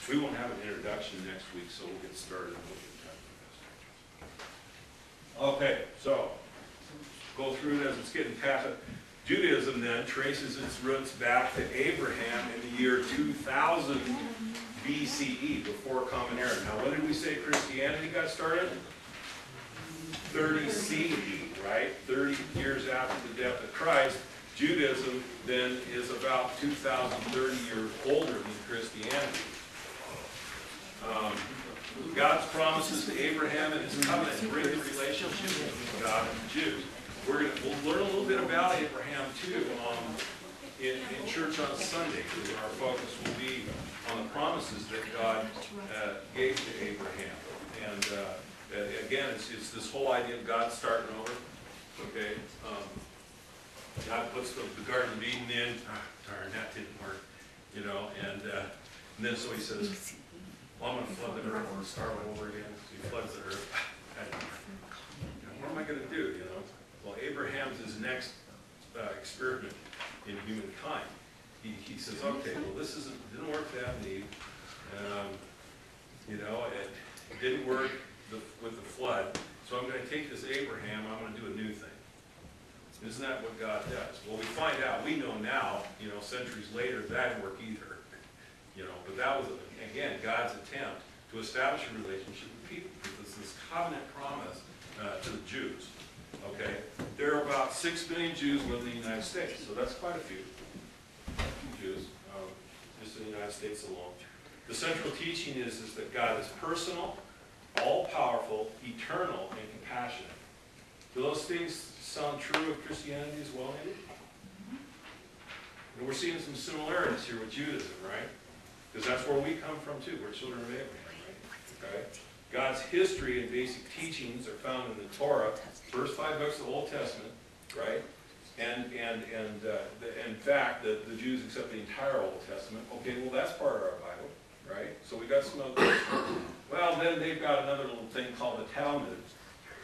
We won't have an introduction next week, so we'll get started. Okay, so go through it as it's getting past it. Judaism then traces its roots back to Abraham in the year 2000 BCE, before Common Era. Now, when did we say Christianity got started? 30 CE, right? 30 years after the death of Christ. Judaism then is about 2,030 years older than Christianity. God's promises to Abraham and his covenant bring the relationship between God and the Jews. We'll learn a little bit about Abraham too in church on Sunday, because our focus will be on the promises that God gave to Abraham. And again, it's this whole idea of God starting over. Okay, God puts the Garden of Eden in. Darn, that didn't work. You know, and then so he says, well, I'm going to flood the earth and start all over again. So he floods the earth. What am I going to do, you know? Well, Abraham's his next experiment in humankind. He says, okay, well, this didn't work for Adam and Eve. You know, it didn't work with the flood. So I'm going to take this Abraham, I'm going to do a new thing. Isn't that what God does? Well, we find out, we know now, you know, centuries later, that didn't work either. You know, but that was, again, God's attempt to establish a relationship with people. Because this covenant promise to the Jews. Okay? There are about 6 million Jews living in the United States, so that's quite a few Jews, just in the United States alone. The central teaching is that God is personal, all-powerful, eternal, and compassionate. Do those things sound true of Christianity as well, maybe? And we're seeing some similarities here with Judaism, right? Because that's where we come from too. We're children of Abraham, right? Okay? God's history and basic teachings are found in the Torah, first 5 books of the Old Testament, right? And in fact, the Jews accept the entire Old Testament. Okay, well, that's part of our Bible, right? So we got some other. Well, then they've got another little thing called the Talmud,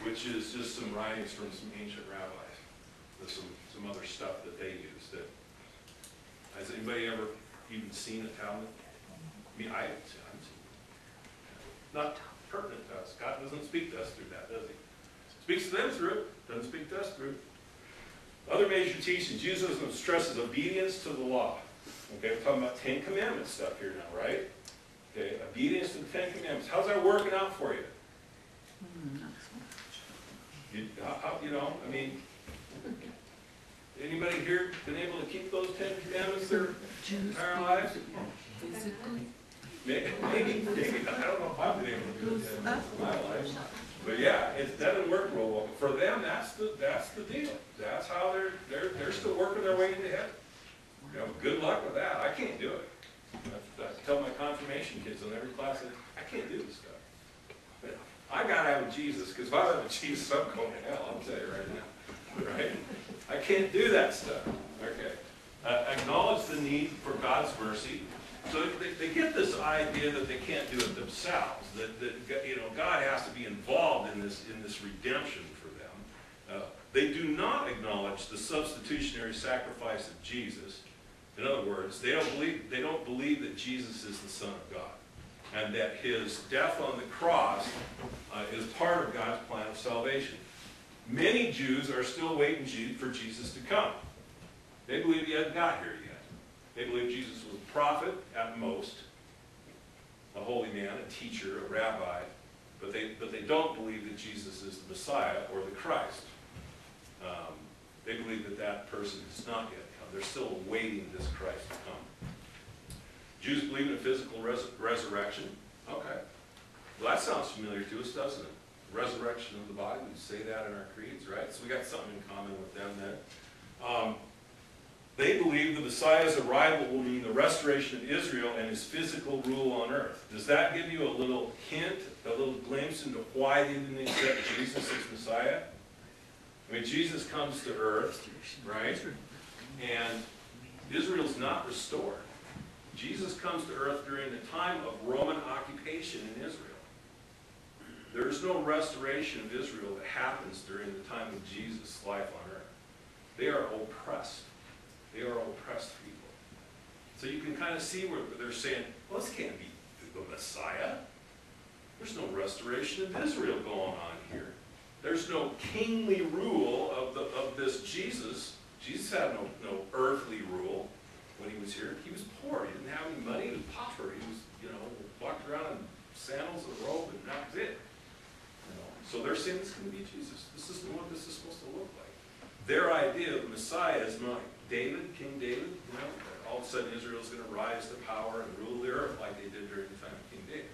which is just some writings from some ancient rabbis. There's some other stuff that they use. That has anybody ever even seen a Talmud? I mean, I haven't seen it. Not pertinent to us. God doesn't speak to us through that, does he? Speaks to them through it, doesn't speak to us through it. Other major teachings, Judaism stresses obedience to the law. Okay, we're talking about 10 Commandments stuff here now, right? Okay, obedience to the 10 Commandments. How's that working out for you? You know, I mean, anybody here been able to keep those 10 Commandments their entire lives? Maybe. I don't know if I've been able to do it in my life. But yeah, it doesn't work real well. For them, that's the deal. That's how they're still working their way into heaven. You know, good luck with that. I can't do it. I tell my confirmation kids in every class, I can't do this stuff. But I got to have Jesus, because if I don't have Jesus, I'm going to hell. I'll tell you right now. Right? I can't do that stuff. Okay. Acknowledge the need for God's mercy. So they get this idea that they can't do it themselves. That you know, God has to be involved in this redemption for them. They do not acknowledge the substitutionary sacrifice of Jesus. In other words, they don't believe that Jesus is the Son of God, and that his death on the cross is part of God's plan of salvation. Many Jews are still waiting for Jesus to come. They believe he hasn't got here yet. They believe Jesus was a prophet at most, a holy man, a teacher, a rabbi, but they don't believe that Jesus is the Messiah or the Christ. They believe that person has not yet come. They're still awaiting this Christ to come. Jews believe in a physical resurrection. Okay. Well, that sounds familiar to us, doesn't it? Resurrection of the body. We say that in our creeds, right? So we got something in common with them then. They believe the Messiah's arrival will mean the restoration of Israel and his physical rule on earth. Does that give you a little hint, a little glimpse into why they didn't accept Jesus as Messiah? I mean, Jesus comes to earth, right? And Israel's not restored. Jesus comes to earth during the time of Roman occupation in Israel. There is no restoration of Israel that happens during the time of Jesus' life on earth. They are oppressed. They are oppressed people. So you can kind of see where they're saying, well, this can't be a Messiah. There's no restoration of Israel going on here. There's no kingly rule of this Jesus. Jesus had no earthly rule when he was here. He was poor. He didn't have any money. He was pauper. He was, walked around in sandals and robe, and that was it. So they're saying this is going to be Jesus. This is what this is supposed to look like. Their idea of Messiah is not David, King David. All of a sudden Israel's going to rise to power and rule the earth like they did during the time of King David.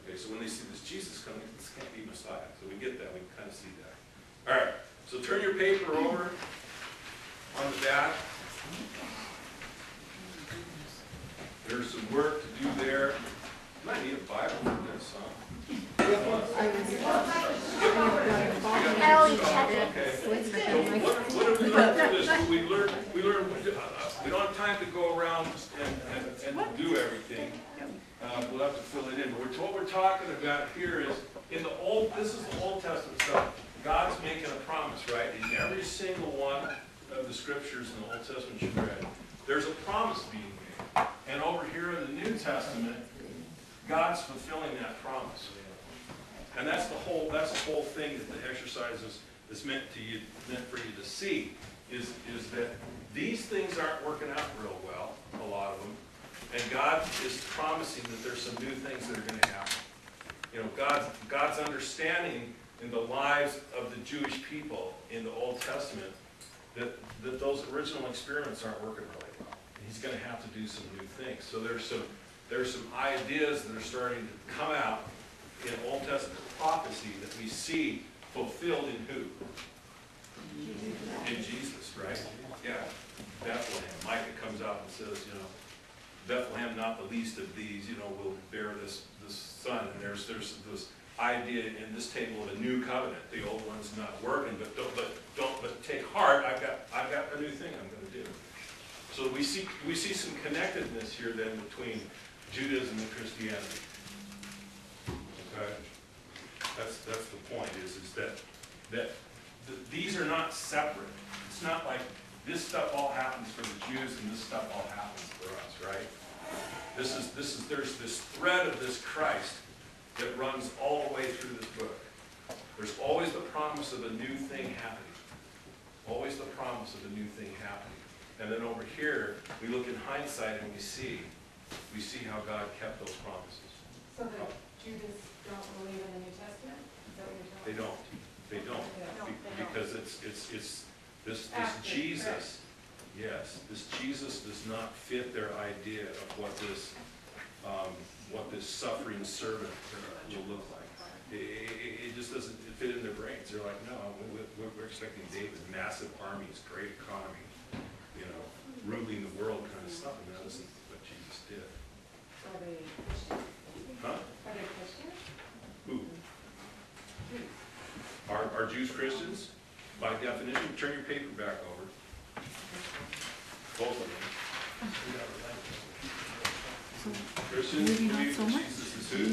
Okay, so when they see this Jesus coming, this can't be Messiah. So we get that. We can kind of see that. All right. So turn your paper over on the back. There's some work to do there. You might need a Bible for this, huh? Okay. So what have we learned from this? We learned we don't have time to go around and do everything. We'll have to fill it in. But what we're talking about here is this is the Old Testament stuff. God's making a promise, right? In every single one of the scriptures in the Old Testament you've read, there's a promise being made. And over here in the New Testament, God's fulfilling that promise. And that's the whole thing that the exercise is meant for you to see, is that these things aren't working out real well, a lot of them. And God is promising that there's some new things that are going to happen. God's understanding in the lives of the Jewish people in the Old Testament that those original experiments aren't working really well. And he's going to have to do some new things. So there's some ideas that are starting to come out in Old Testament prophecy that we see fulfilled in who? In Jesus, right? Yeah. Bethlehem. Micah comes out and says, Bethlehem, not the least of these, will bear this son. And there's this idea in this table of a new covenant. The old one's not working, but take heart. I've got a new thing I'm going to do. So we see some connectedness here then between Judaism and Christianity. Okay, that's the point. Is that these are not separate. It's not like this stuff all happens for the Jews and this stuff all happens for us, right? There's this thread of this Christ that runs all the way through this book. There's always the promise of a new thing happening. Always the promise of a new thing happening. And then over here, we look in hindsight and we see how God kept those promises. So the Judas don't believe in the New Testament? Is that what you're talking about? They don't. Because it's this Jesus. Yes, this Jesus does not fit their idea of what this suffering servant will look like. It just doesn't fit in their brains. They're like, no, we're expecting David, massive armies, great economy, ruling the world kind of stuff, and that isn't what Jesus did. Are they Christian? Huh? Are they Christian? Who? Are Jews Christians? By definition, turn your paper back over. Both of them. Christians believe that Jesus is who?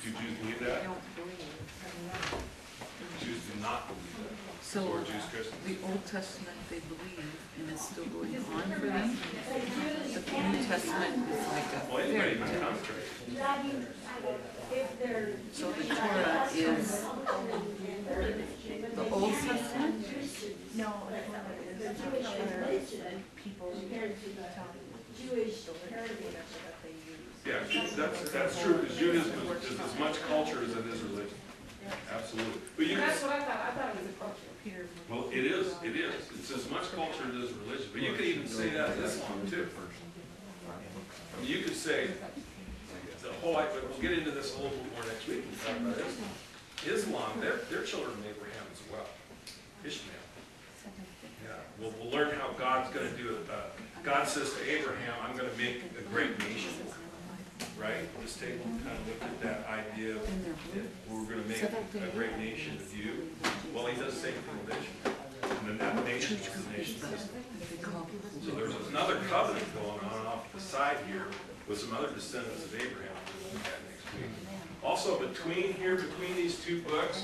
Do Jews believe that? Jews do not believe that. So Or Jews Christians. the Old Testament they believe, and it's still going on for them. The New Testament is like a Well, anybody fairy can tale. contradict. So the Torah is the Old Testament. No, people Jewish heritage that they use. Yeah, that's true, because Judaism is as much culture as it is religion. Absolutely. But you That's can, what I thought. I thought it was a culture. well, it is. It's as much culture as it is religion. But you could even say that in Islam, too. I mean, you could say, the whole, but we'll get into this a little bit more next week and talk about Islam. Islam, they're children of Abraham as well. Ishmael. Yeah, we'll learn how God's going to do it. God says to Abraham, I'm going to make a great nation. Right? This table kind of looked at that idea of we're going to make a great nation of you. Well, he does the same thing with Ishmael. And then that nation is the nation of Islam. So there's another covenant going on off the side here with some other descendants of Abraham we'll look at next week. Also, between these two books,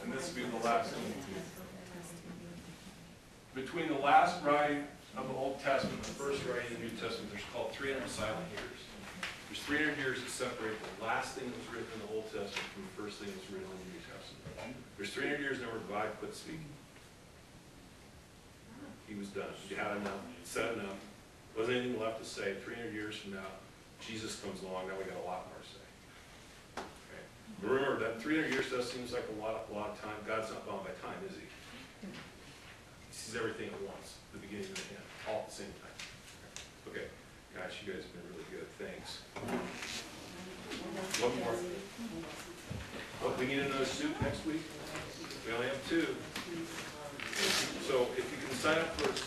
and this will be the last thing. between the last writing of the Old Testament and the first writing of the New Testament, there's called 300 silent years. There's 300 years that separate the last thing that was written in the Old Testament from the first thing that was written in the New Testament. There's 300 years now where God quit speaking. He was done. He had enough, said enough. Wasn't anything left to say. 300 years from now, Jesus comes along, now we got a lot more to say. Okay. But remember, that 300 years does seems like a lot of time. God's not bound by time, is he? He sees everything at once, the beginning and the end, all at the same time. Okay. Gosh, you guys have been really good. Thanks. One more. Oh, we need another suit next week? We only have 2. So if you can sign up for